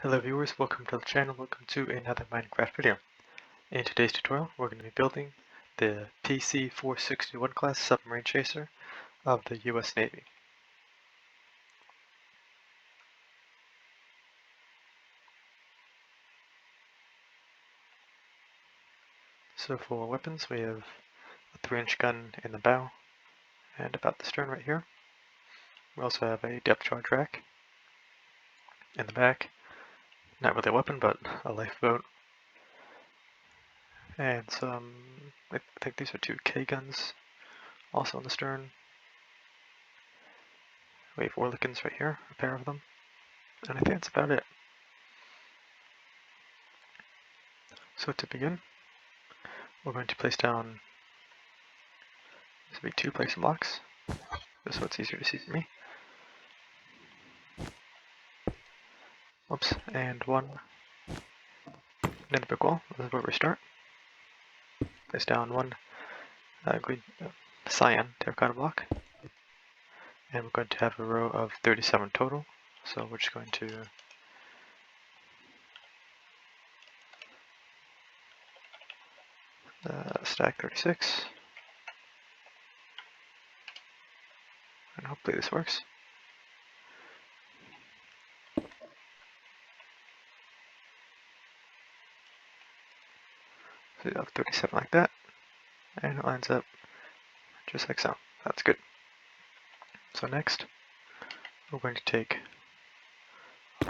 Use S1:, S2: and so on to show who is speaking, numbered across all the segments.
S1: Hello viewers, welcome to the channel, welcome to another Minecraft video. In today's tutorial, we're going to be building the PC-461 class submarine chaser of the U.S. Navy. So for weapons, we have a 3-inch gun in the bow and about the stern right here. We also have a depth charge rack in the back. Not really a weapon, but a lifeboat. And some, I think these are 2 K guns, also on the stern. We have Orlikins right here, a pair of them. And I think that's about it. So to begin, we're going to place down, this will be 2 placing blocks, just so it's easier to see for me. Oops, and 1 nether brick wall, this is where we start. Place down 1 green cyan terracotta block, and we're going to have a row of 37 total, so we're just going to stack 36, and hopefully this works. So you have 37 like that, and it lines up just like so. That's good. So next, we're going to take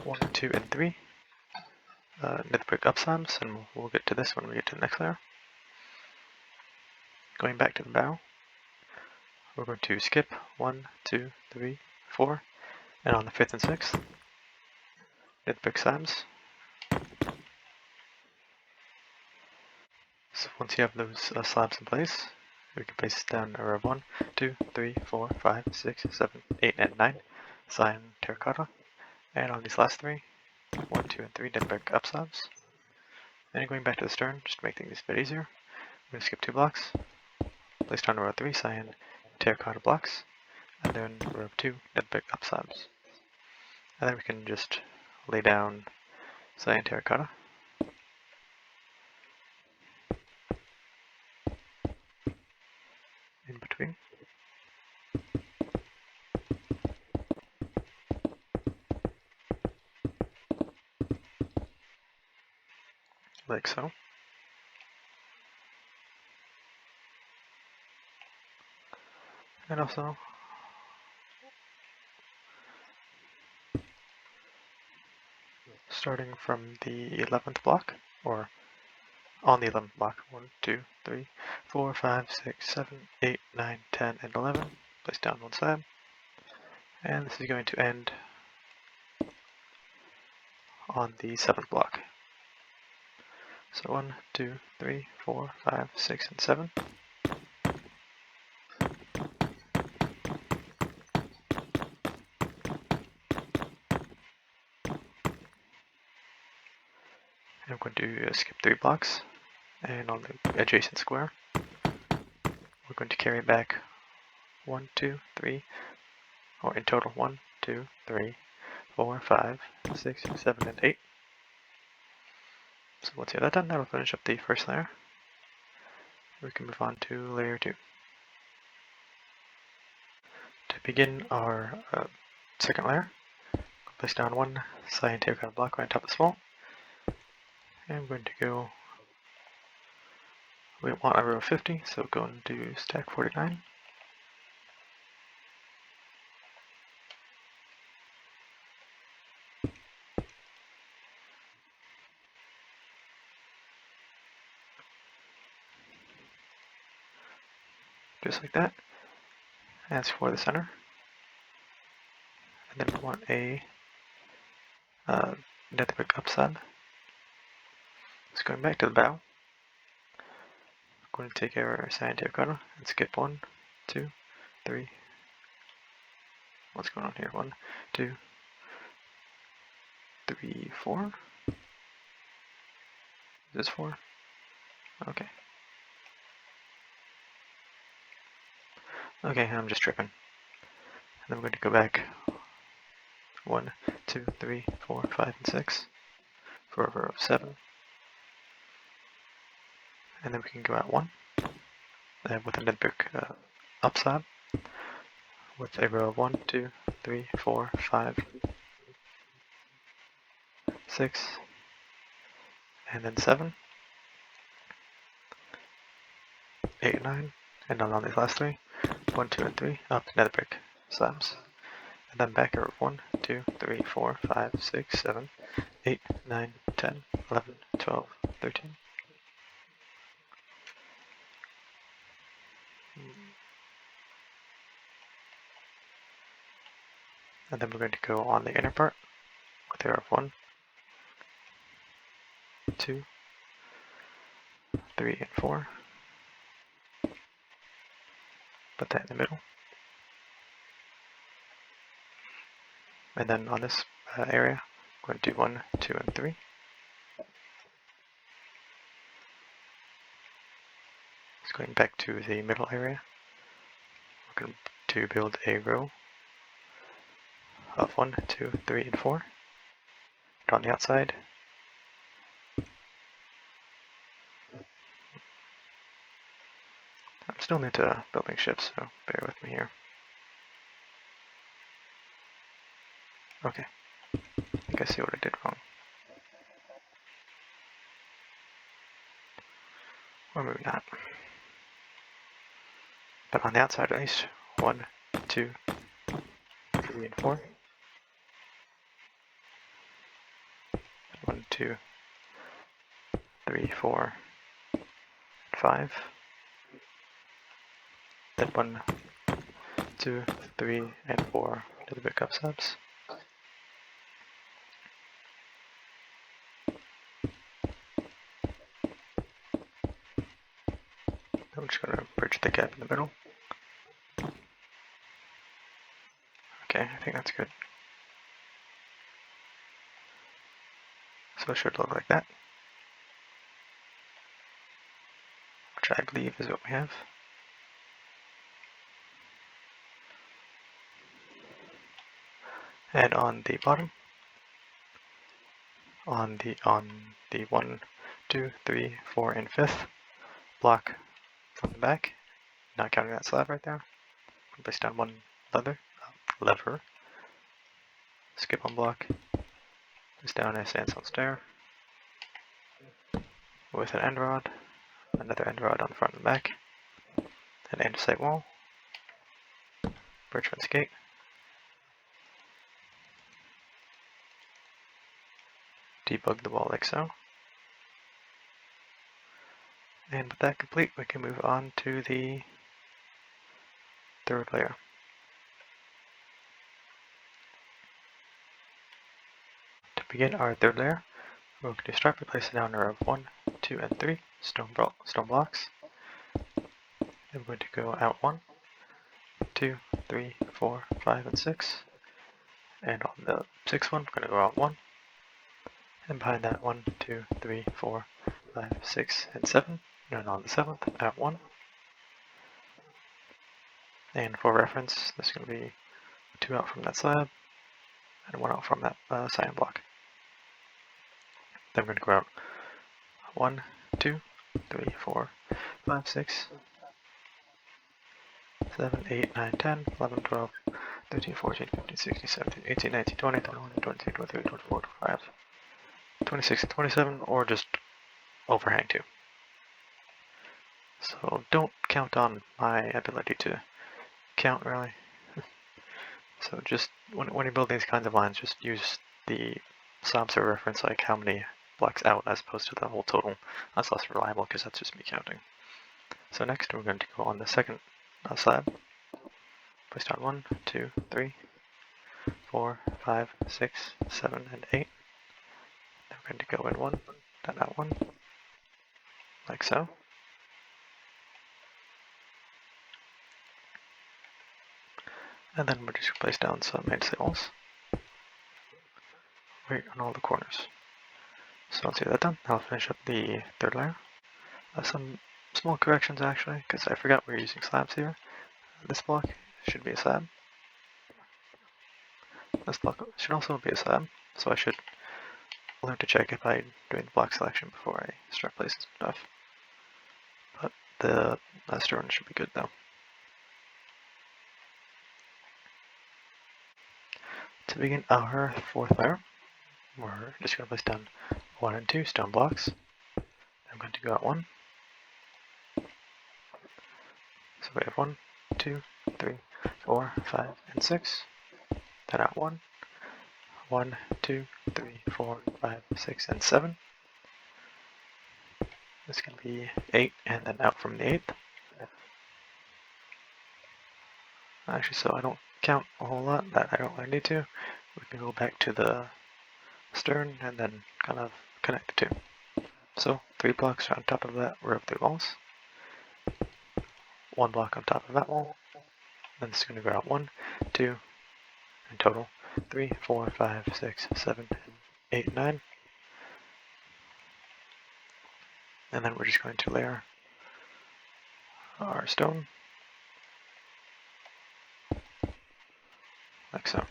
S1: 1, 2, and 3 nether brick upslabs, and we'll get to this when we get to the next layer. Going back to the bow, we're going to skip 1, 2, 3, 4, and on the 5th and 6th, nether brick slabs. So once you have those slabs in place, we can place down a row of 1, 2, 3, 4, 5, 6, 7, 8, and 9 cyan terracotta. And on these last 3, 1, 2, and 3 nether brick upslabs. And going back to the stern, just to make things a bit easier, we're going to skip 2 blocks, place down a row of 3 cyan terracotta blocks, and then a row of 2 nether brick upslabs. And then we can just lay down cyan terracotta. In between. Like so. And also starting from the 11th block, or on the 11th block, 1, 2, 3, 4, 5, 6, 7, 8, 9, 10, and 11. Place down 1 slab. And this is going to end on the 7th block. So 1, 2, 3, 4, 5, 6, and 7. And I'm going to skip 3 blocks, and on the adjacent square, we're going to carry back 1, 2, 3, or in total 1, 2, 3, 4, 5, 6, 7, and 8. So once you have that done, that'll finish up the first layer. We can move on to layer 2. To begin our second layer, place down 1 cyan terracotta block right on top of the small. And I'm going to go, we want a row of 50, so go and do stack 49. Just like that. As for the center, and then we want a nether brick upslab. So going back to the bow, we're going to take our cyan terracotta and skip 1, 2, 3. What's going on here? 1, 2, 3, 4. Is this 4? Okay. Okay, I'm just tripping. And then we're going to go back 1, 2, 3, 4, 5, and 6. for a row of 7. And then we can go out 1 with a net brick up slab with a row of 1, 2, 3, 4, 5, 6, and then 7, 8, 9, and then on these last 3, 1, 2, and 3, up nether brick slabs. And then back a row of 1, 2, 3, 4, 5, 6, 7, 8, 9, 10, 11, 12, 13. And then we're going to go on the inner part with a row of 1, 2, 3, and 4. Put that in the middle. And then on this area, we're going to do 1, 2, and 3. It's going back to the middle area. We're going to build a row of 1, 2, 3, and 4. And on the outside, I'm still new to building ships, so bear with me here. Okay, I think I see what I did wrong. Or maybe not. But on the outside at least, 1, 2, 3, and 4. 1, 2, 3, 4, and 5. Then 1, 2, 3, and 4 to the big up subs. I'm just going to bridge the gap in the middle. Okay, I think that's good. So it should look like that, which I believe is what we have. And on the bottom, on the 1, 2, 3, 4, and 5th block from the back, not counting that slab right there, we'll place down 1 lever, skip 1 block, place down a sandstone stair with an end rod, another end rod on the front and back, an andesite wall, bridge fence gate, debug the wall like so. And with that complete, we can move on to the 3rd layer. To begin our 3rd layer, we're going to start by placing down a row of 1, 2, and 3 stone blocks. Then we're going to go out 1, 2, 3, 4, 5, and 6. And on the 6th one, we're going to go out 1. And behind that, 1, 2, 3, 4, 5, 6, and 7. And then on the 7th, out 1. And for reference, this is going to be 2 out from that slab, and 1 out from that cyan block. Then we're going to go out 1, 2, 3, 4, 5, 6, 7, 8, 9, 10, 11, 12, 13, 14, 15, 16, 17, 18, 19, 20, 21, 22, 23, 24, 25, 26, and 27, or just overhang 2. So don't count on my ability to count, really. So just when you build these kinds of lines, just use the slabs for reference, like how many blocks out as opposed to the whole total. That's less reliable because that's just me counting. So next we're going to go on the 2nd slab. Place down 1, 2, 3, 4, 5, 6, 7, and 8. Then we're going to go in 1, then out 1, like so. And then we're just going to place down some andesite walls right on all the corners. So once you get that done, I'll finish up the 3rd layer. Some small corrections actually, because I forgot we're using slabs here. This block should be a slab. This block should also be a slab, so I should I'll have to check if I'm doing the block selection before I start placing stuff. But the last one should be good though. To begin our fourth layer, we're just going to place down 1 and 2 stone blocks. I'm going to go out 1. So we have 1, 2, 3, 4, 5, and 6. Then out 1. 1, 2, 3, 4, 5, 6, and 7. This can be 8, and then out from the 8th. Actually, so I don't count a whole lot, that I don't really need to. We can go back to the stern and then kind of connect the two. So 3 blocks on top of that row of 3 walls. 1 block on top of that wall. Then it's going to go out 1, 2, in total 3, 4, 5, 6, 7, 8, 9. And then we're just going to layer our stone like so.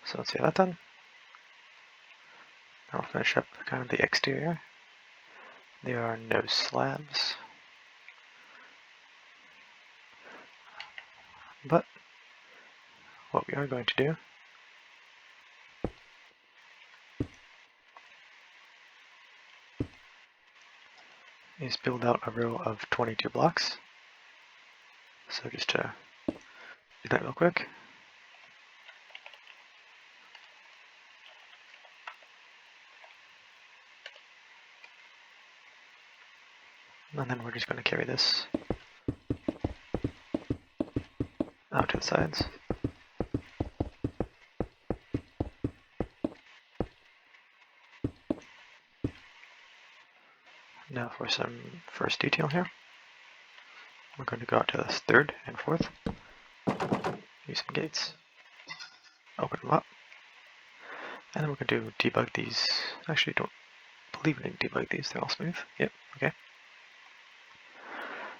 S1: So let's get that done. Now we'll finish up kind of the exterior. There are no slabs, but what we are going to do is build out a row of 22 blocks. So just to do that real quick. And then we're just going to carry this out to the sides. Now for some first detail here. We're going to go out to this 3rd and 4th. Use some gates. Open them up. And then we're going to debug these. Actually, don't believe we need to debug these. They're all smooth. Yep, okay.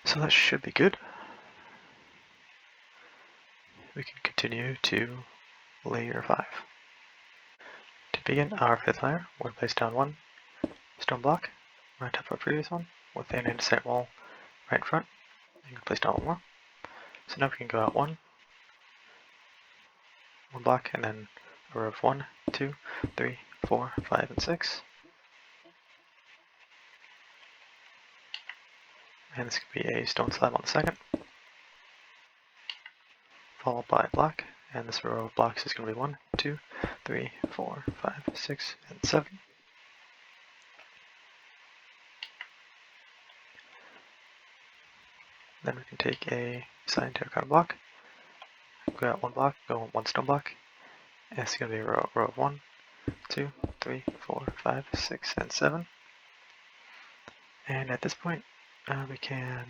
S1: So that should be good. We can continue to layer 5. To begin our 5th layer, we're going to place down 1 stone block right on top of our previous one with an andesite wall right in front. You can place down 1 more. So now we can go out 1 block, and then a row of 1, 2, 3, 4, 5, and 6. And this could be a stone slab on the 2nd, followed by a block, and this row of blocks is going to be 1, 2, 3, 4, 5, 6, and 7. Then we can take a cyan terracotta block, go out 1 block, go 1 stone block, and it's going to be a row of 1, 2, 3, 4, 5, 6, and 7. And at this point, we can,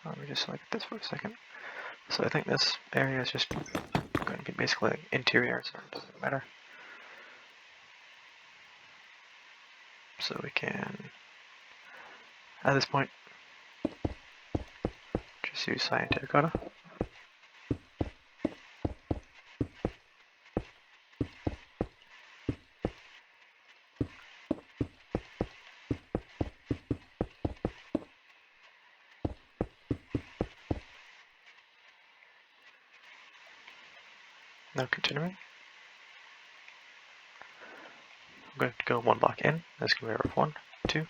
S1: let me just select this for a second. So I think this area is just going to be basically interior, so it doesn't matter. So we can, at this point, just use cyan terracotta. Now continuing, I'm going to go 1 block in. That's going to be a row of 1, 2,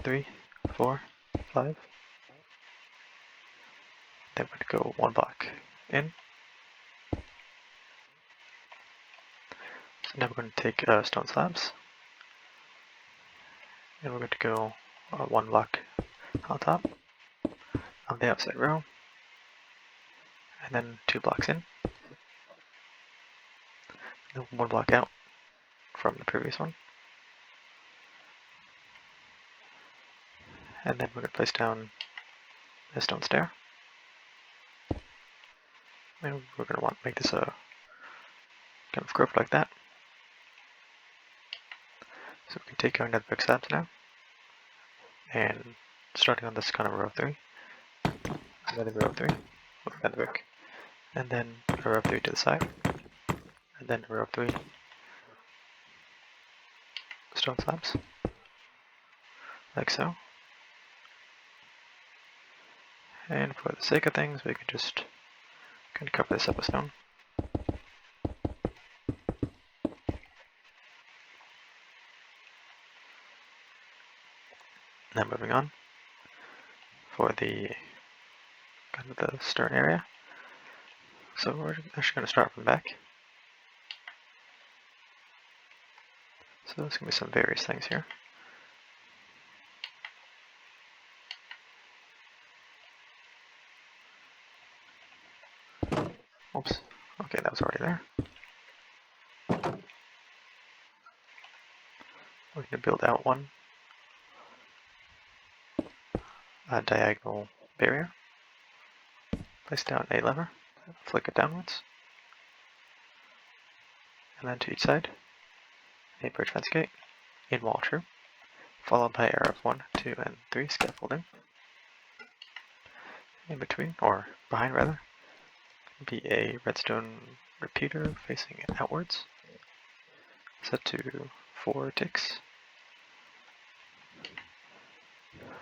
S1: 3, 4, 5. Then we're going to go 1 block in. So now we're going to take stone slabs, and we're going to go 1 block on top of the outside row, and then 2 blocks in, and then 1 block out from the previous one. And then we're going to place down a stone stair. And we're going to want to make this a kind of curved like that. So we can take our netherbrick slabs now and starting on this kind of row 3, another row 3, with another brick, and then a row 3 to the side, and then a row 3 stone slabs, like so. And for the sake of things, we can just kind of cover this up with stone. Now moving on, for the kind of the stern area. So we're actually going to start from the back. So there's going to be some various things here. Oops. Okay, that was already there. We're going to build out one diagonal barrier. Place down a lever, flick it downwards, and then to each side, a bridge fence gate, in wall true, followed by arrow of 1, 2, and 3 scaffolding. In between, or behind rather, be a redstone repeater facing outwards, set to 4 ticks,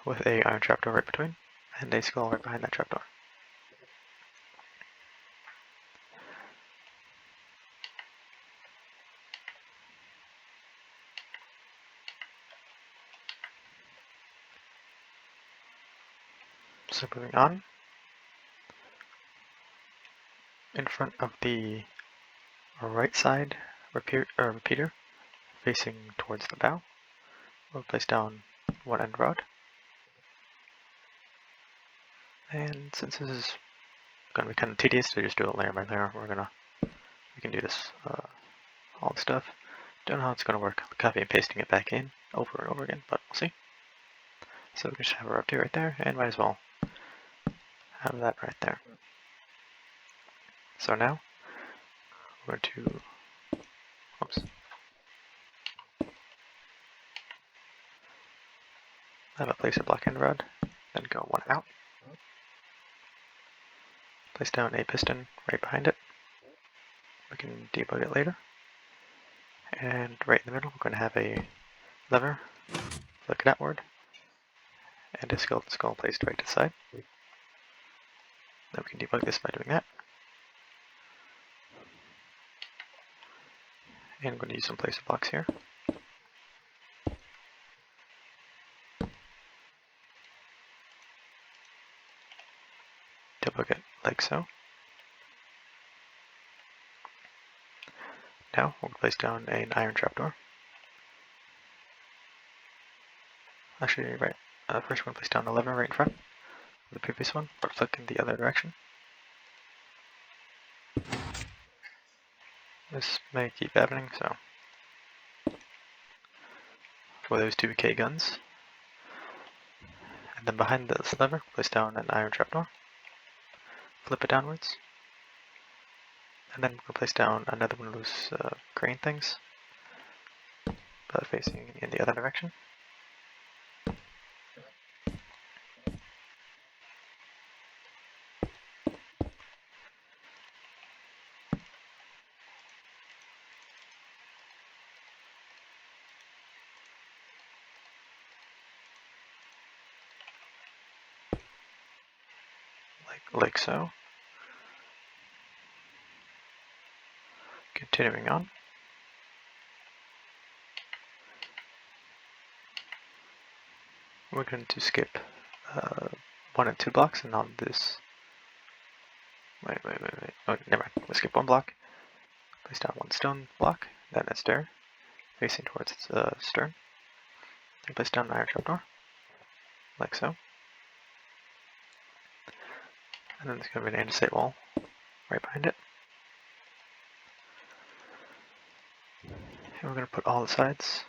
S1: with a iron trapdoor right between, and a skull right behind that trapdoor. So moving on, in front of the right side repeater facing towards the bow, we'll place down one end rod. And since this is going to be kind of tedious to just do it layer by layer, we can do this all the stuff. Don't know how it's going to work, copy and pasting it back in over and over again, but we'll see. So we can just have a row 2 right there, and might as well have that right there. So now we're going to, oops, have a placer block end rod, then go one out. Place down a piston right behind it. We can debug it later. And right in the middle, we're going to have a lever, flick it outward, and a skeleton skull placed right to the side. Then we can debug this by doing that. And I'm going to use some placer blocks here. Debug it like so. Now we'll place down an iron trapdoor. Actually, right. First we're going to place down a lever right in front of the previous one, but flick in the other direction. This may keep happening, so for those 2 K guns. And then behind this lever, place down an iron trapdoor. Flip it downwards. And then we'll place down another one of those crane things, but facing in the other direction. Like so. Continuing on. We're going to skip 1 and 2 blocks, and on this. Wait. Oh, never mind. We'll skip 1 block. Place down 1 stone block, then a stair facing towards its stern. Then place down an iron trapdoor, like so. And then there's going to be an andesite wall right behind it. And we're going to put all the sides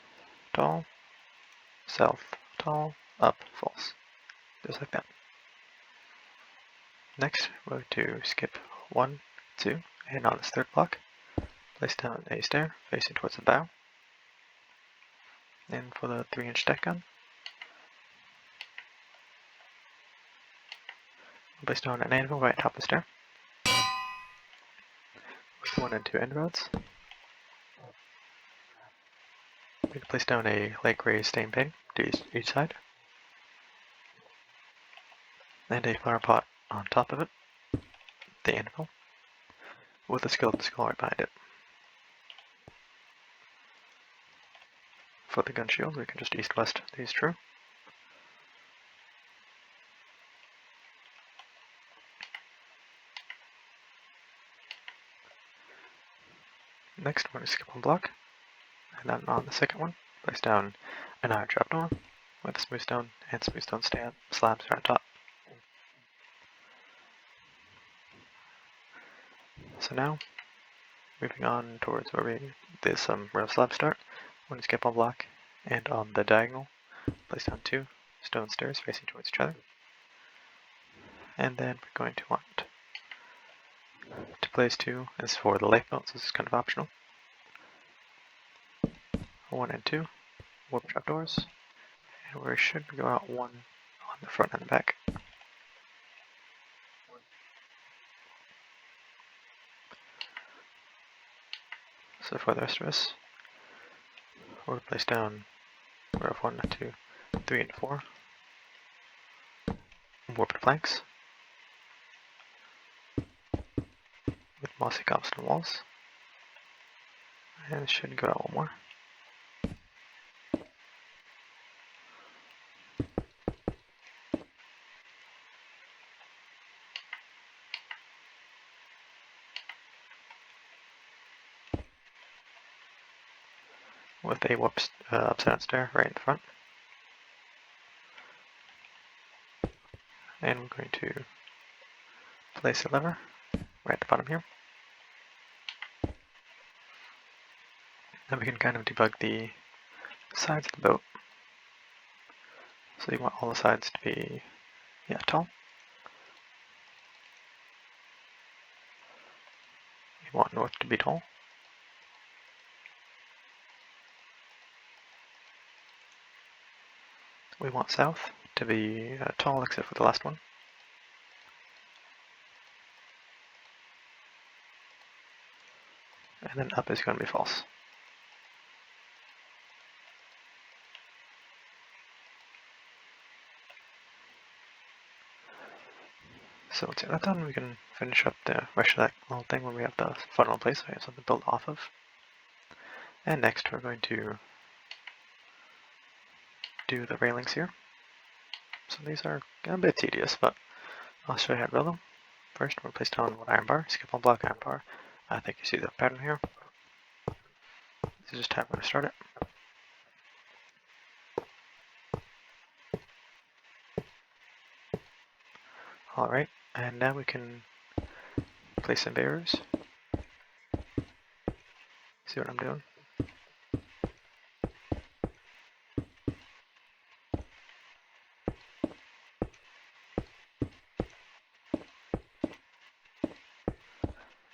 S1: tall, south tall, up false, just like that. Next, we're going to skip 1, 2, and on this 3rd block, place down a stair facing towards the bow. And for the 3-inch deck gun, Place down an anvil right atop the stair with 1 and 2 end rods. We can place down a light gray stain painting to each side, and a flower pot on top of it, the anvil, with a skeleton skull right behind it. For the gun shield, we can just east-west these true. Next, we're going to skip one block, and then on the second one, place down an iron trapdoor with a smooth stone and smooth stone slabs right on top. So now, moving on towards where there's some rail slabs start, we're going to skip one block, and on the diagonal, place down 2 stone stairs facing towards each other. And then we're going to want to place 2, as for the lifeboats, this is kind of optional. 1 and 2 warp trapdoors, and we should go out 1 on the front and the back. So for the rest of us, we're going to place down row of 1, 2, 3, and 4 warped planks with mossy cobblestone walls, and it should go out 1 more. With a warped upside down stair right in the front. And we're going to place a lever right at the bottom here. Then we can kind of debug the sides of the boat. So you want all the sides to be, tall. You want north to be tall. We want south to be tall except for the last one. And then up is going to be false. So once you get that done, we can finish up the rest of that little thing when we have the funnel in place, so we have something to build off of. And next we're going to do the railings here. So these are a bit tedious, but I'll show you how to build them. First, we'll place down 1 iron bar, skip 1 block iron bar. I think you see the pattern here. So just tap where to start it. Alright, and now we can place some barriers. See what I'm doing?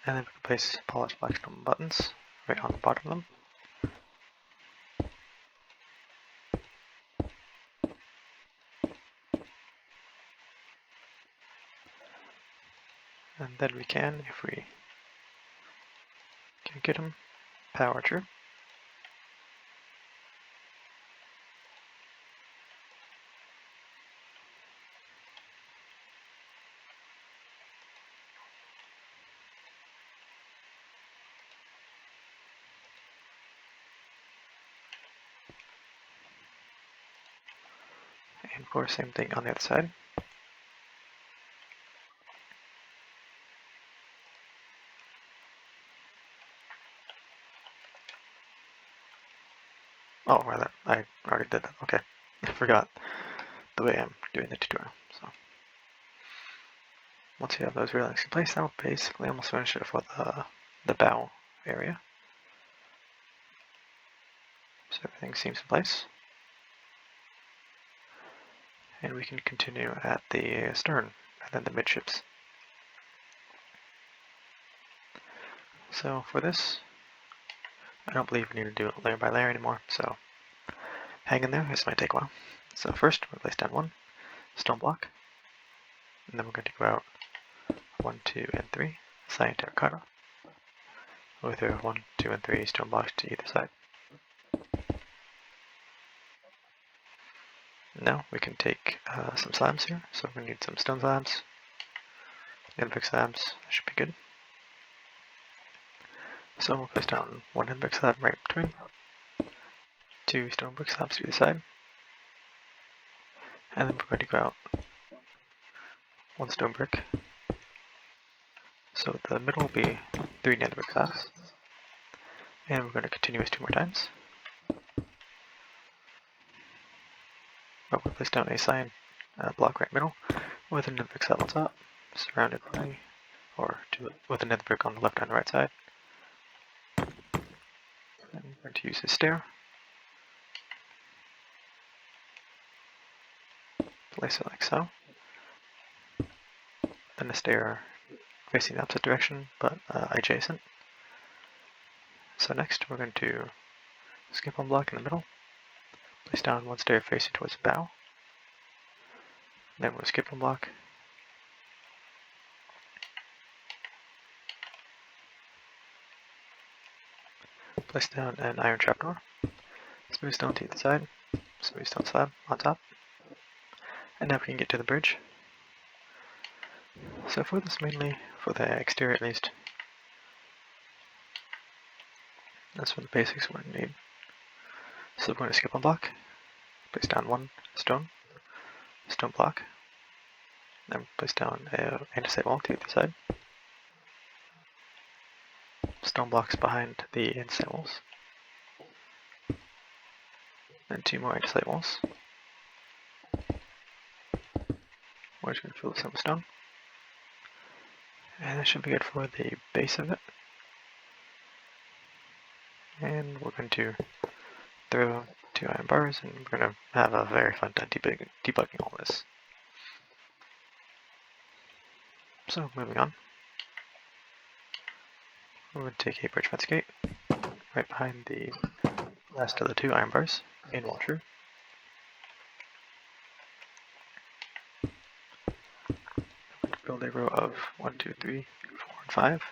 S1: And then we can place polished blackstone buttons right on the bottom of them. And then we can, if we can get them, power through. And of course, same thing on the other side. Oh, rather, I already did that. Okay, I forgot the way I'm doing the tutorial. So once you have those railings in place, that'll basically almost finish it for the bow area. So everything seems in place. And we can continue at the stern and then the midships. So for this, I don't believe we need to do it layer by layer anymore, so hang in there, this might take a while. So first, we'll place down 1 stone block, And then we're going to go out 1, 2, and 3, cyan terracotta, with our 1, 2, and 3 stone blocks to either side. Now we can take some slabs here, so we need some stone slabs, inbrick slabs, should be good. So we'll place down 1 inbrick slab right between, 2 stone brick slabs to either side, and then we're going to go out 1 stone brick. So the middle will be 3 nether brick slabs, and we're going to continue this 2 more times. But we'll place down a cyan block right middle with a nether brick slab on top, surrounded by, with a nether brick on the left and the right side. And we're going to use a stair. Place it like so. Then a stair facing the opposite direction, but adjacent. So next we're going to skip 1 block in the middle, place down 1 stair facing towards the bow. Then we'll skip 1 block. Place down an iron trapdoor, smooth stone to either side, smooth stone slab on top. And now we can get to the bridge. So for this mainly, for the exterior at least, that's for the basics we're going to need. So we're going to skip 1 block, place down 1 stone block, then place down an andesite wall to either side. Stone blocks behind the andesite walls. Then 2 more andesite walls. We're just going to fill this in with stone. And that should be good for the base of it. And we're going to throw 2 iron bars, and we're going to have a very fun time debugging all this. So moving on, we're going to take a bridge fence gate right behind the last of the 2 iron bars in wall true. Build a row of 1, 2, 3, 4, and 5.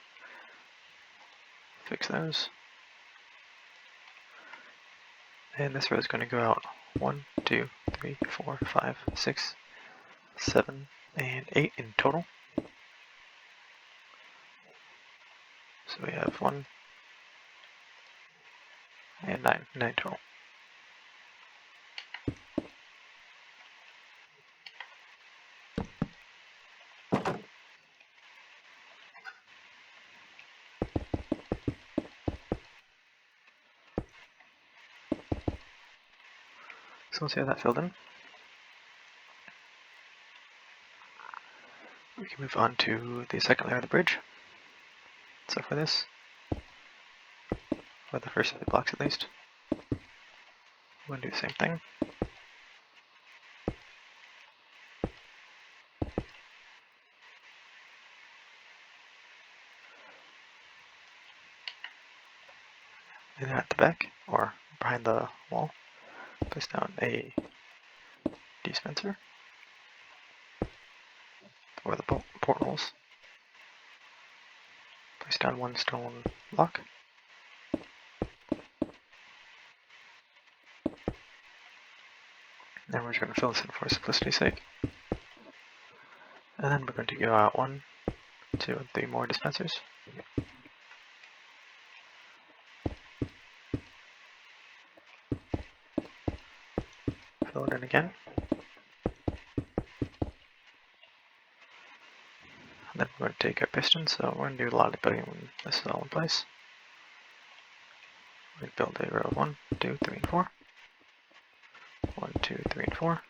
S1: Fix those. And this row is going to go out 1, 2, 3, 4, 5, 6, 7, and 8 in total. So we have 1 and 9 total. So once we have that filled in, we can move on to the second layer of the bridge. So for this, for the first 3 blocks at least, we're going to do the same thing. And then at the back, or behind the wall, place down a dispenser, or the portholes. Place down 1 stone block. And we're just going to fill this in for simplicity's sake. And then we're going to go out 1, 2, and 3 more dispensers. Fill it in again. And then we're going to take our piston, so we're going to do a lot of debugging when this is all in place. We're going to build a row of 1, 2, 3, and 4. 1, 2, 3, and 4.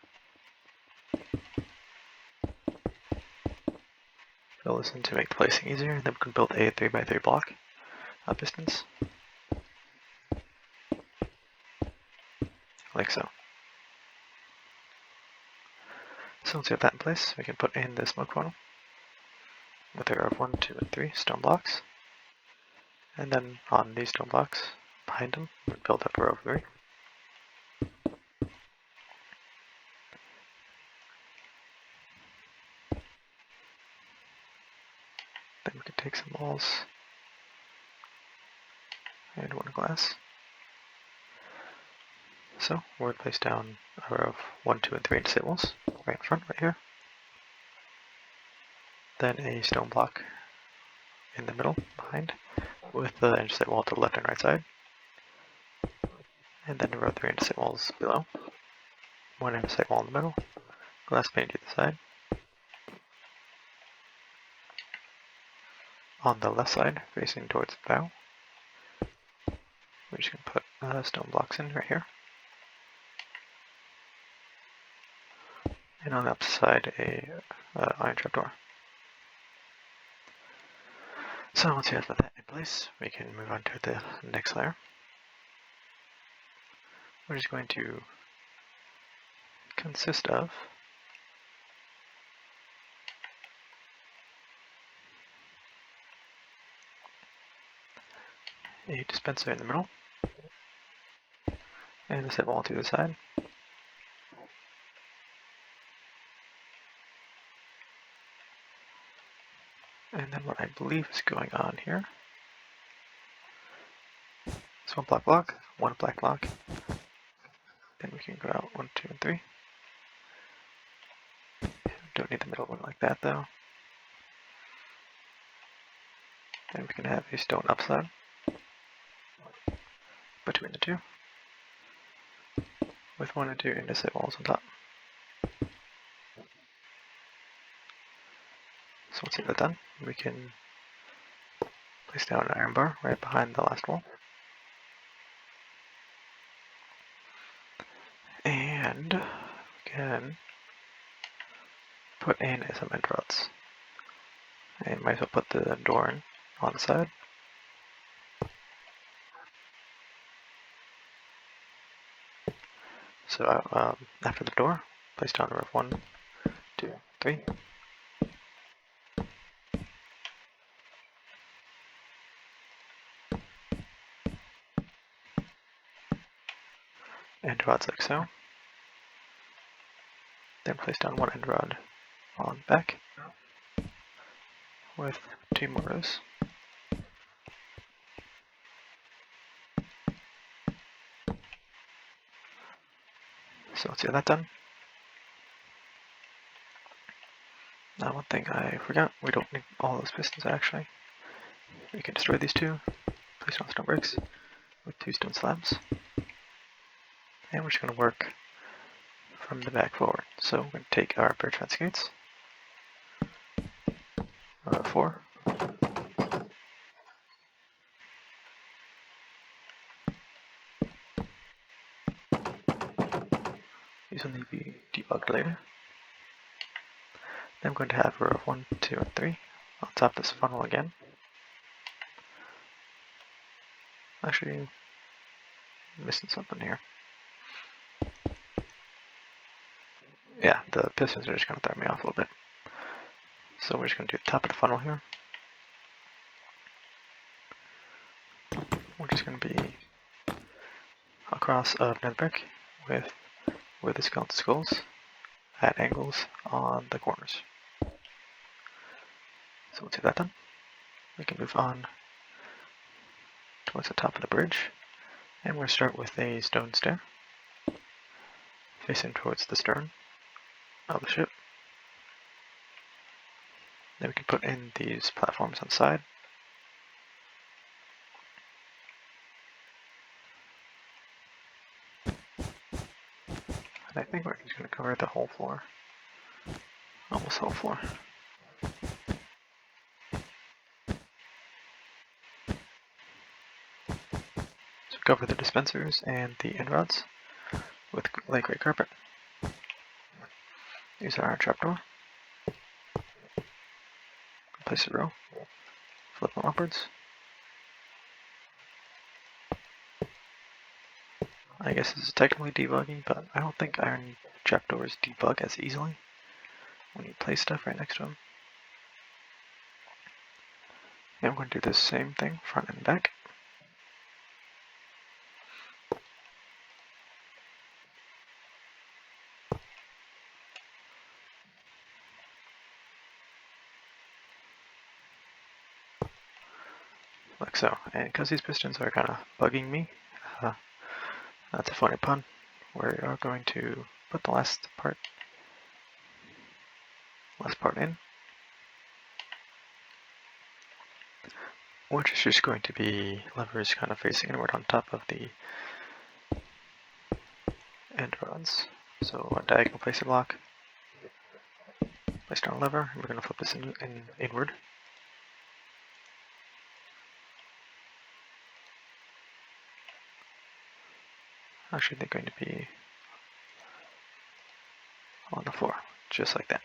S1: Fill this in to make the placing easier, and then we can build a 3x3 block of pistons. Like so. So once we have that in place, we can put in the smoke funnel with a row of 1, 2, and 3 stone blocks. And then on these stone blocks, behind them, we build up a row of 3. Then we can take some walls and one glass. So we're going to place down a row of 1, 2, and 3 andesite walls right in front, right here. Then a stone block in the middle, behind, with the andesite wall to the left and right side. And then a row of 3 andesite walls below. One andesite wall in the middle, glass pane to the side. On the left side, facing towards the bow, we're just going to put stone blocks in right here. And on the opposite side, a iron trapdoor. So once we have that in place, we can move on to the next layer. Which is going to consist of a dispenser in the middle, and a set wall to the side. And then what I believe is going on here is one black block, one black block. Then we can go out 1, 2, and 3. Don't need the middle one like that though. Then we can have a stone upside between the two, with 1 and 2 andesite walls on top. So once we get that done, we can place down an iron bar right behind the last wall. And we can put in some end rods. And might as well put the door in on the side. So after the door, place down a row of 1, 2, 3. End rods like so. Then place down 1 end rod on the back with 2 more rows. So let's get that done. Now one thing I forgot, we don't need all those pistons actually. We can destroy these 2, place down stone bricks with 2 stone slabs. And we're just going to work from the back forward. So we're going to take our birch fence gates, 4, these will need to be debugged later. Then I'm going to have a row of 1, 2, and 3 on top of this funnel again. Actually, I'm missing something here. Yeah, the pistons are just going to throw me off a little bit. So we're just going to do the top of the funnel here. We're just going to be across of nether brick with where the skeleton skulls at angles on the corners. So once we have that done, we can move on towards the top of the bridge, and we'll start with a stone stair facing towards the stern of the ship. Then we can put in these platforms on the side. And I think we're just going to cover the whole floor. Almost whole floor. So cover the dispensers and the end rods with light gray carpet. Use our trapdoor. Place a row. Flip them upwards. I guess this is technically debugging, but I don't think iron trapdoors debug as easily when you place stuff right next to them. And I'm going to do the same thing front and back. like so. And because these pistons are kind of bugging me, that's a funny pun, we are going to put the last part in, which is just going to be levers kind of facing inward on top of the end rods. So a diagonal placing block, place down a lever, and we're going to flip this inward. Actually, they're going to be on the floor, just like that.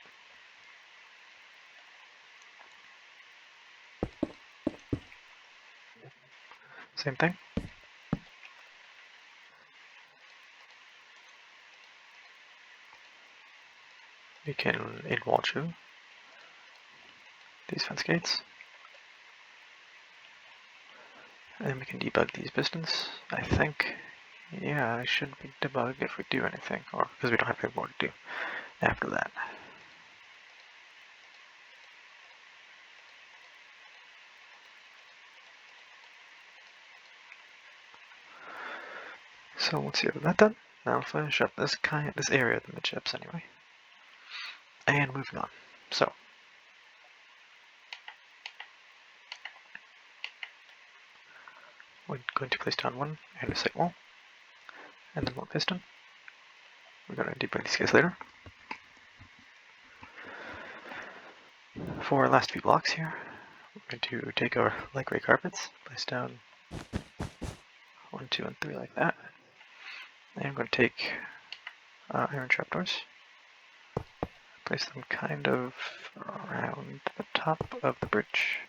S1: Same thing. We can in-wall chew these fence gates. And we can debug these pistons. I think, yeah, I should be debug if we do anything, or because we don't have any more to do after that. So let's see if that done. Now we'll finish up this area of the midships anyway. And moving on. So we're going to place down one and a sight wall, and then one piston. We're going to debug these guys later. For our last few blocks here, we're going to take our light gray carpets, place down 1, 2, and 3 like that. And I'm going to take iron trapdoors, place them kind of around the top of the bridge.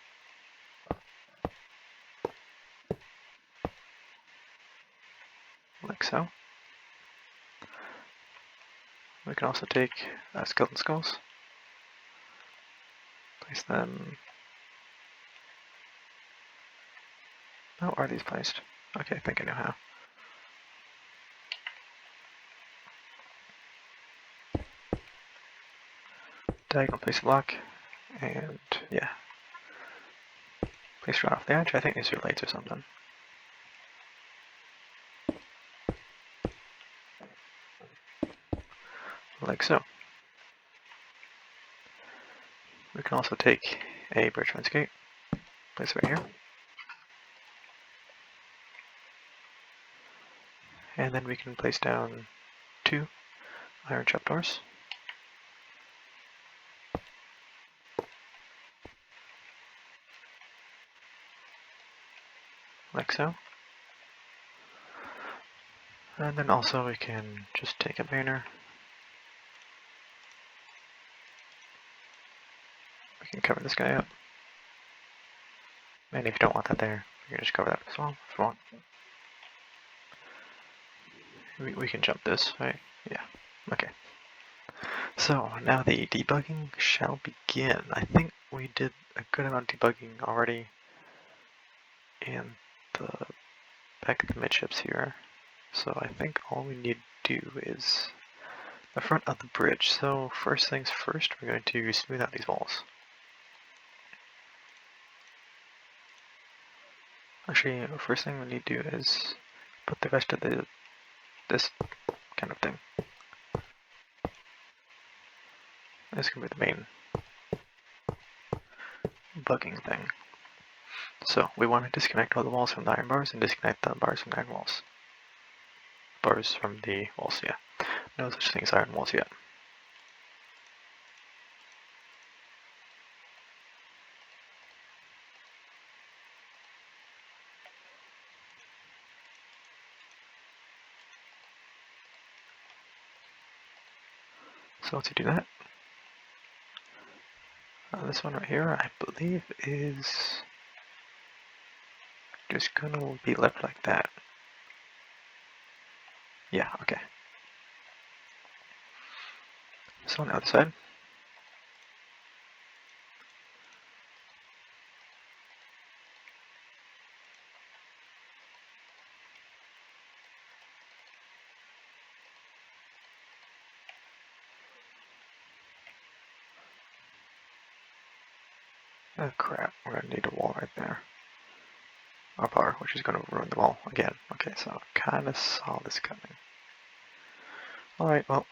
S1: Like so. We can also take skeleton skulls, place them. How are these placed? Okay, I think I know how. Diagonal place a block, and yeah. Place right off the edge. I think these are lights or something. Like so. We can also take a bridge fence gate, place it right here. And then we can place down 2 iron trapdoors. Like so. And then also we can just take a banner. We can cover this guy up. And if you don't want that there, you can just cover that as well if you want. We can jump this, right? Yeah. Okay. So now the debugging shall begin. I think we did a good amount of debugging already in the back of the midships here. So I think all we need to do is the front of the bridge. So first things first, we're going to smooth out these walls. Actually, the first thing we need to do is put the rest of this kind of thing. This can be the main bugging thing. So we want to disconnect all the walls from the iron bars and disconnect the bars from the iron walls. Bars from the walls, yeah. No such thing as iron walls yet. So once you do that, this one right here, I believe, is just gonna be left like that. Yeah, okay. So on the other side, oh crap, we're gonna need a wall right there. our bar, which is going to ruin the wall again. Okay, so I kind of saw this coming. Alright, well,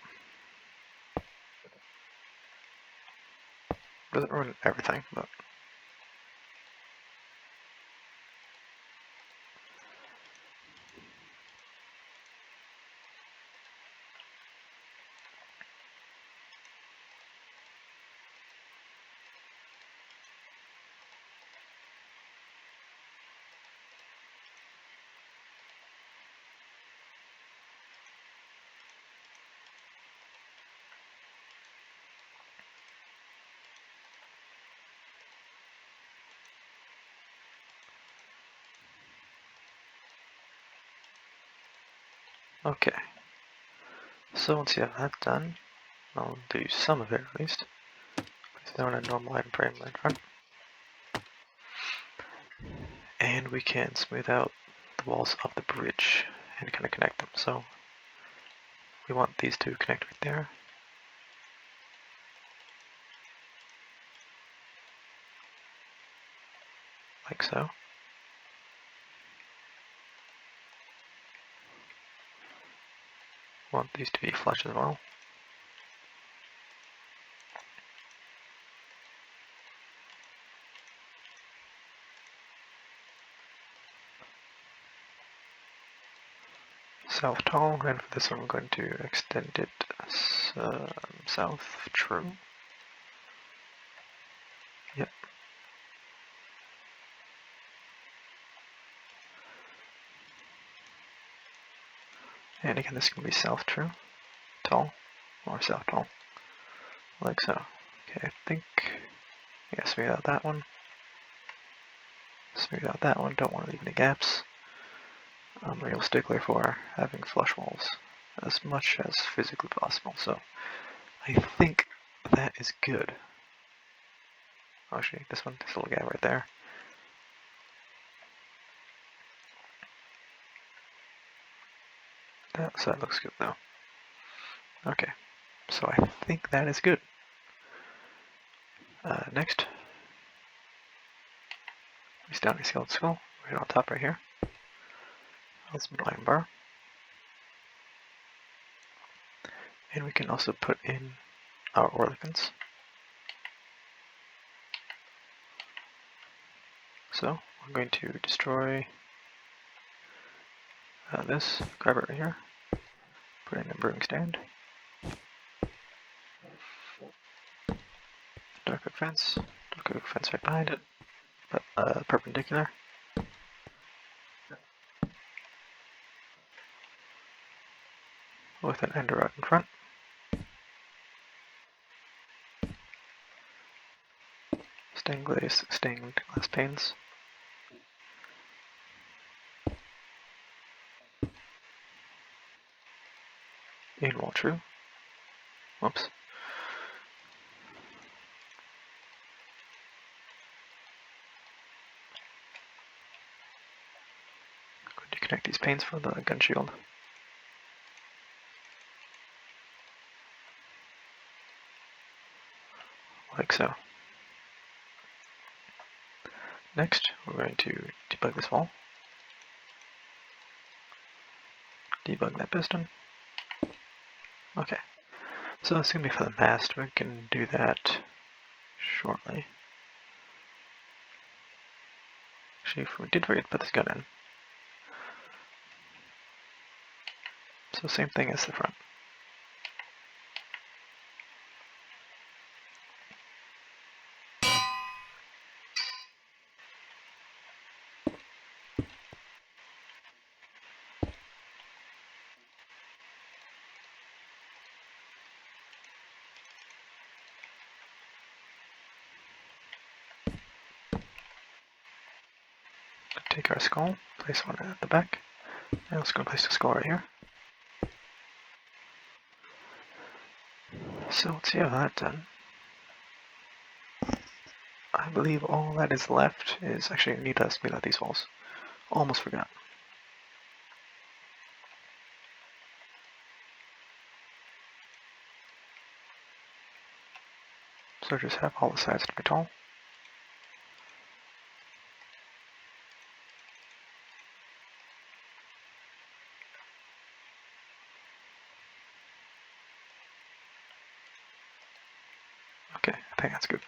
S1: doesn't ruin everything, but okay. So once you have that done, I'll do some of it at least. Place down a normal item frame in front. And we can smooth out the walls of the bridge and kind of connect them. So we want these to connect right there. Like so. Want these to be flush as well. South tall, and for this one I'm going to extend it south true. Yep. And again, this can be south true, tall, or south tall, like so. Okay, I think, yeah, smooth out that one. Smooth out that one, don't want to leave any gaps. I'm a real stickler for having flush walls as much as physically possible, so I think that is good. Actually, this little gap right there. So that looks good though. Okay, so I think that is good. Next, place down a skeleton skull right on top right here. Let's middle iron bar. And we can also put in our orlicans. So we're going to destroy this, grab it right here, put it in a brewing stand. Dark oak fence right behind it, but perpendicular. With an ender rod in front. Stained glass panes. In wall true. Whoops. Going to connect these panes for the gun shield. Like so. Next, we're going to debug this wall. Debug that piston. Okay. So that's going to be for the mast. We can do that shortly. Actually, we did forget to put this gun in. So same thing as the front. Take our skull, place one at the back, and I'm just going to place the skull right here. So once you have that done, I believe all that is left is actually I need to smooth out these walls. Almost forgot. So just have all the sides to be tall. Okay, that's good.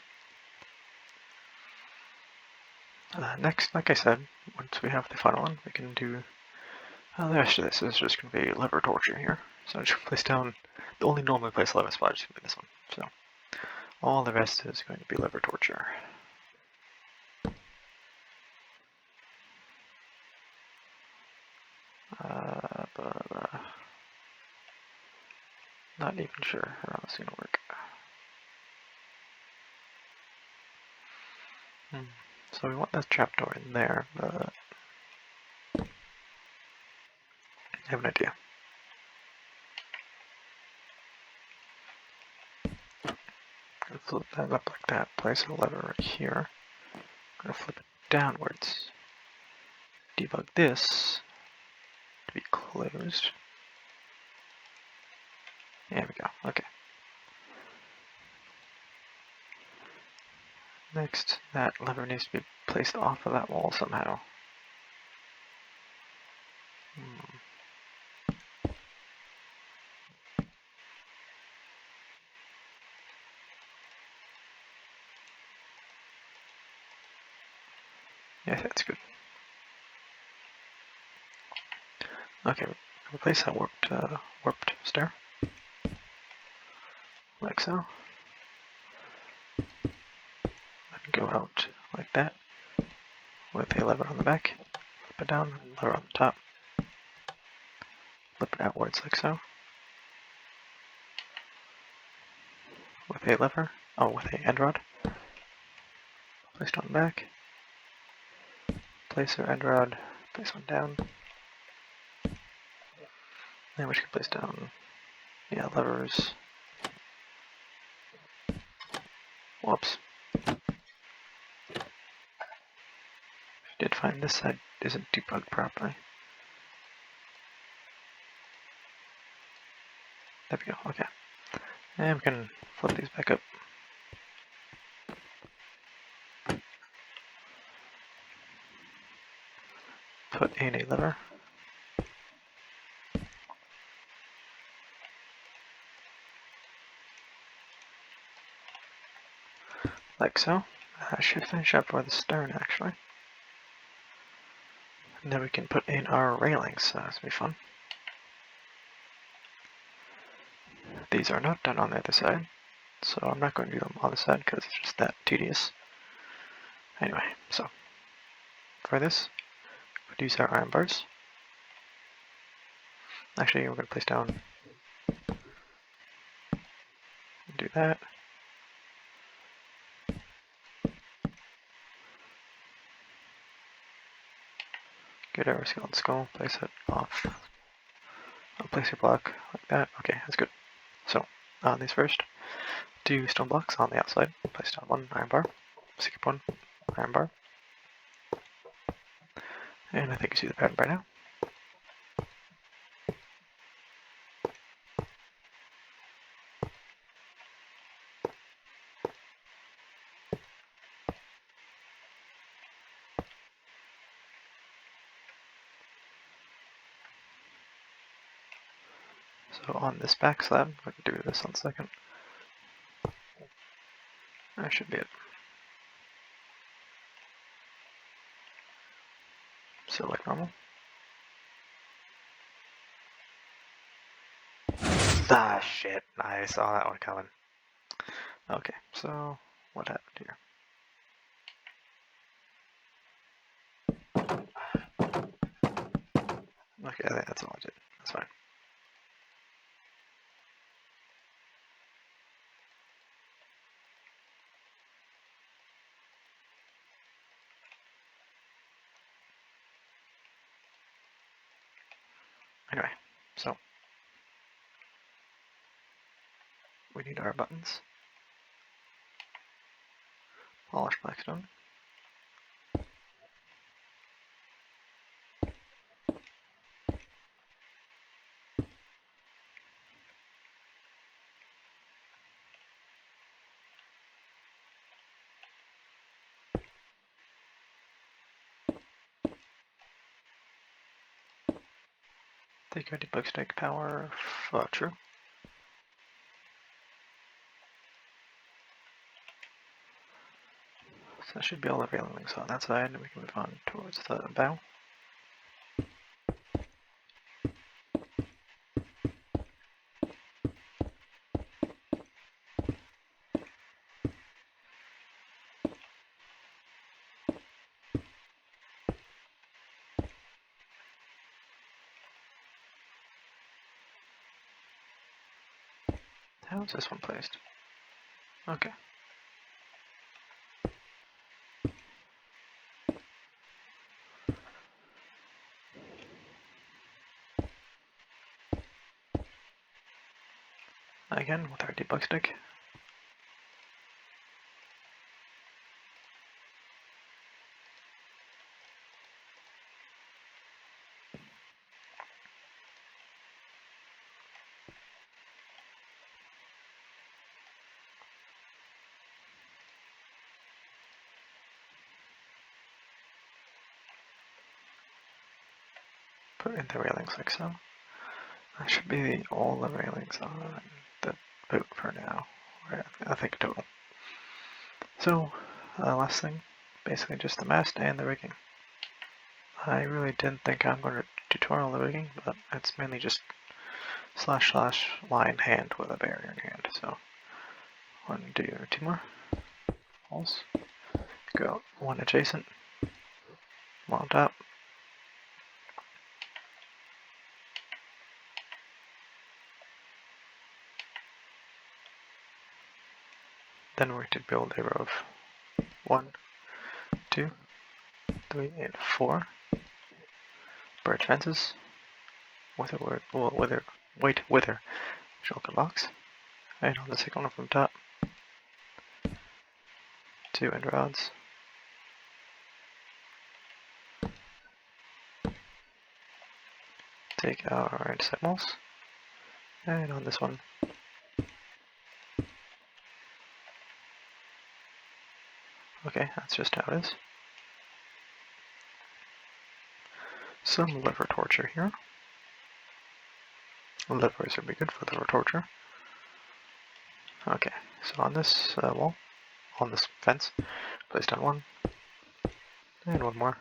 S1: Next, like I said, once we have the final one, we can do the rest of this is just going to be lever torture here. So I'm just going to place down the only normally placed lever spot is going to be this one. So all the rest is going to be lever torture. Not even sure how this is going to work. So we want this trapdoor in there, but I have an idea. I'm going to flip that up like that, place a lever right here. I'm going to flip it downwards. Debug this to be closed. There we go, okay. Next, that lever needs to be placed off of that wall somehow. Yeah, that's good. Okay, replace that warped stair. Like so. And go out like that. With a lever on the back. Flip it down, lever on the top. Flip it outwards like so. With a lever, with a end rod. Placed on the back. Place our end rod, place one down. Then we should place down, levers. Whoops. Did find this side isn't debugged properly. There we go, okay. And we can flip these back up. Put in a lever. Like so. That should finish up for the stern actually. And then we can put in our railings, so that's gonna be fun. These are not done on the other side, so I'm not going to do them on the side because it's just that tedious. Anyway, so for this, we'll use our iron bars. Actually, we're going to place down, do that. Get our skeleton skull, place it off. I'll place your block like that. Okay, that's good. So, on these first, 2 stone blocks on the outside. Place down 1 iron bar, skip 1 iron bar. And I think you see the pattern by now. So on this back slab, I can do this on second. That should be it. So like normal. Ah, shit. I saw that one coming. Okay, so what happened here? Okay, I think that's all I did. That's fine. Anyway, so we need our buttons. Polish blackstone. Take our debug stake power. True. So that should be all the railings on that side, and we can move on towards the bow. How's this one placed? Okay. Again, with our debug stick. Put in the railings like so. That should be all the railings on the boat for now. I think total. So, last thing, basically just the mast and the rigging. I really didn't think I'm going to tutorial the rigging, but it's mainly just slash line hand with a barrier in hand. So, one, two more. Holes. Go one adjacent. One on top. Then we're going to build a row of 1, 2, 3, and 4 birch fences with a wither shulker box. And on the second one from top, 2 end rods. Take our intercept walls, and on this one, okay, that's just how it is. Some lever torture here. Levers would be good for lever torture. Okay, so on this wall, on this fence, place down 1, and 1 more.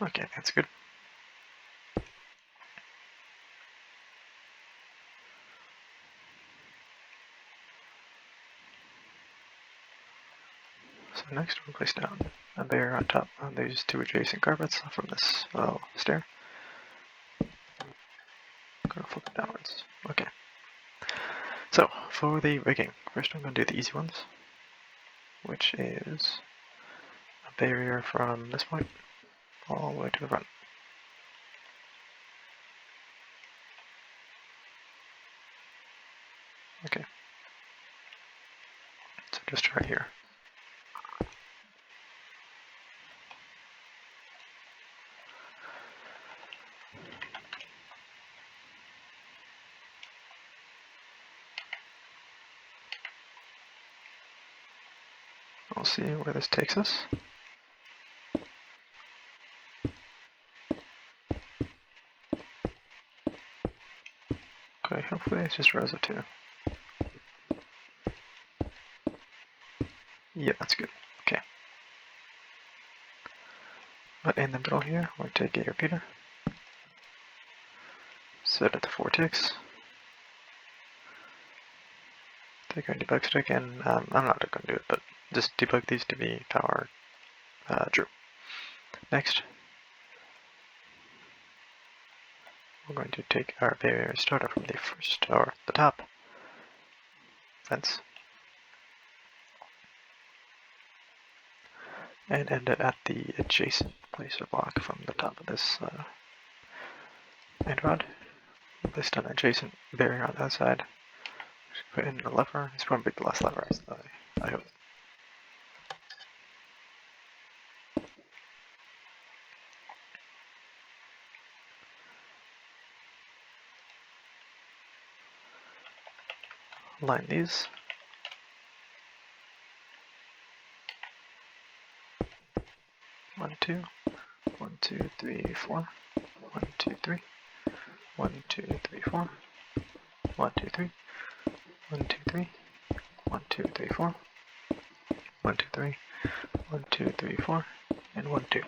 S1: Okay, that's good. So next we'll place down a barrier on top of these 2 adjacent carpets from this stair. I'm gonna flip it downwards. Okay. So for the rigging, first I'm gonna do the easy ones, which is a barrier from this point all the way to the front. Okay. So just right here. We'll see where this takes us. Okay, hopefully it's just rows of 2. Yeah, that's good. Okay. But in the middle here, we'll take a repeater. Set it to 4 ticks. Take our debug stick, and I'm not going to do it, but just debug these to be power true. Next, we're going to take our barrier starter from the first, or the top fence, and end it at the adjacent placer block from the top of this end rod. Place down an adjacent barrier on that side. Put in the lever. It's probably the last lever, I hope. line these. One, two, 1, 2, 3, 4. 1, 2, 3. 1, 2, 3, 4. 1, 2, 3. 1, 2, 3. 1, 2, 3, 4. 1, 2, 3. 1, 2, 3, 4. And 1, 2.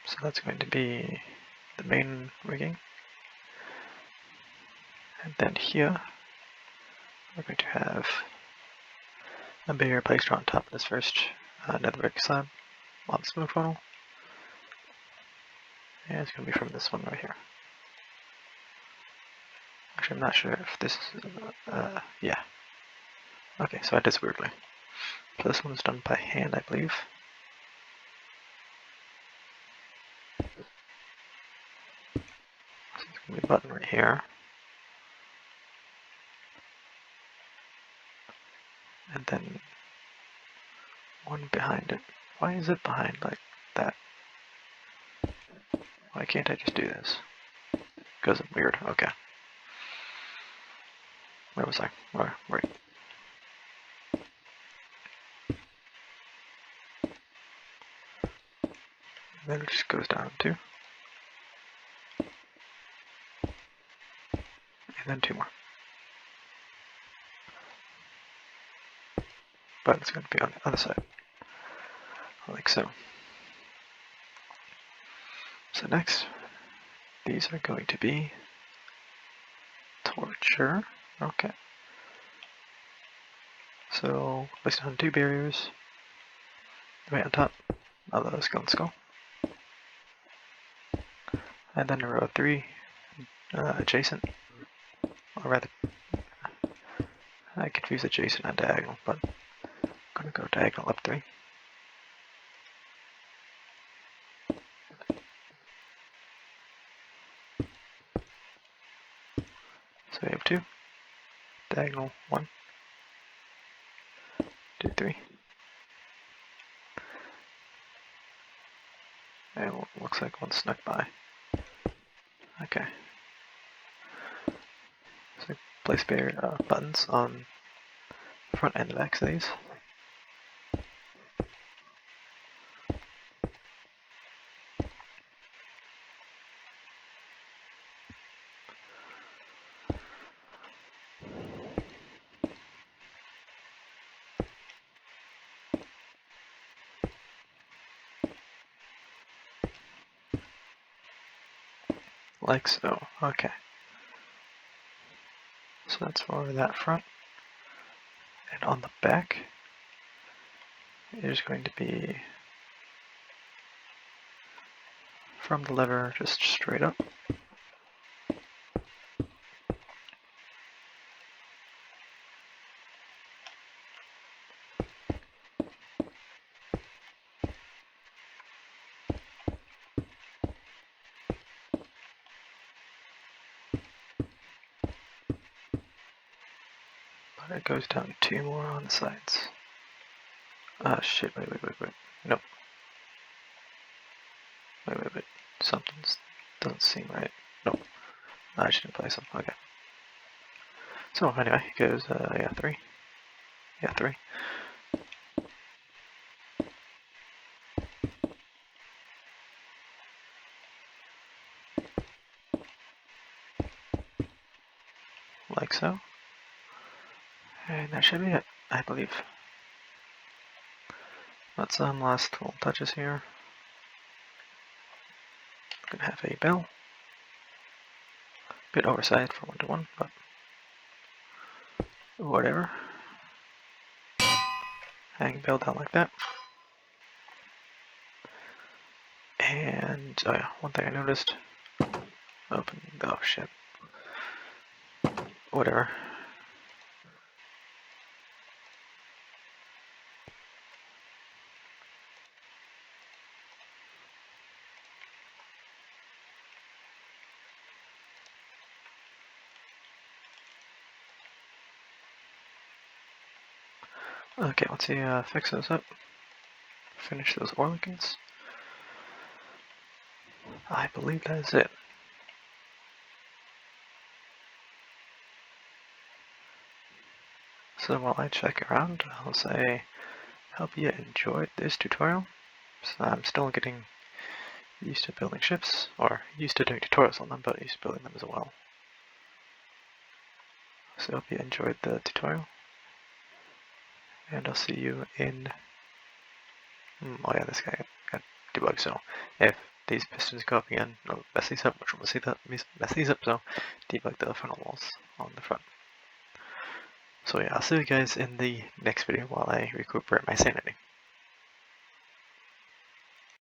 S1: So that's going to be the main rigging. And then here, we're going to have a barrier placed on top of this first nether brick slab on the smooth funnel. And it's going to be from this one right here. Actually, I'm not sure if this is, yeah. Okay, so I did this weirdly. So this one's done by hand, I believe. So it's going to be a button right here. And then one behind it. Why is it behind like that? Why can't I just do this? Because I'm weird. Okay. Where was I? Right. And then it just goes down 2. And then 2 more. But it's going to be on the other side. Like so. So next, these are going to be torture. Okay. So, placed on 2 barriers, right on top of the skeleton skull. And then a row of 3 adjacent, or rather, I confuse adjacent and diagonal, but I'm going to go diagonal up 3. So we have 2, diagonal 1, 2, 3. And it looks like one snuck by. Okay. So place barrier buttons on the front and the backs of these. Like so. Okay. So that's for that front. And on the back, there's going to be from the lever just straight up. But it goes down 2 more on the sides. Ah, shit, wait. Nope. Wait. Something doesn't seem right. Nope. I shouldn't place them. Okay. So anyway, it goes, 3. Yeah, 3. Like so. And that should be it, I believe. Let's last little touches here. Gonna have a bell. Bit oversized for 1-to-1, but whatever. Hang bell down like that. And oh yeah, one thing I noticed. Open. Oh shit. Whatever. Okay, let's see, fix those up. Finish those orlicans. I believe that is it. So while I check around, I'll say, hope you enjoyed this tutorial. So I'm still getting used to building ships, or used to doing tutorials on them, but used to building them as well. So hope you enjoyed the tutorial, and I'll see you in... oh yeah, this guy got debug, so if these pistons go up again, I'll mess these up, which we'll see that mess these up, so debug the funnel walls on the front. So yeah, I'll see you guys in the next video while I recuperate my sanity.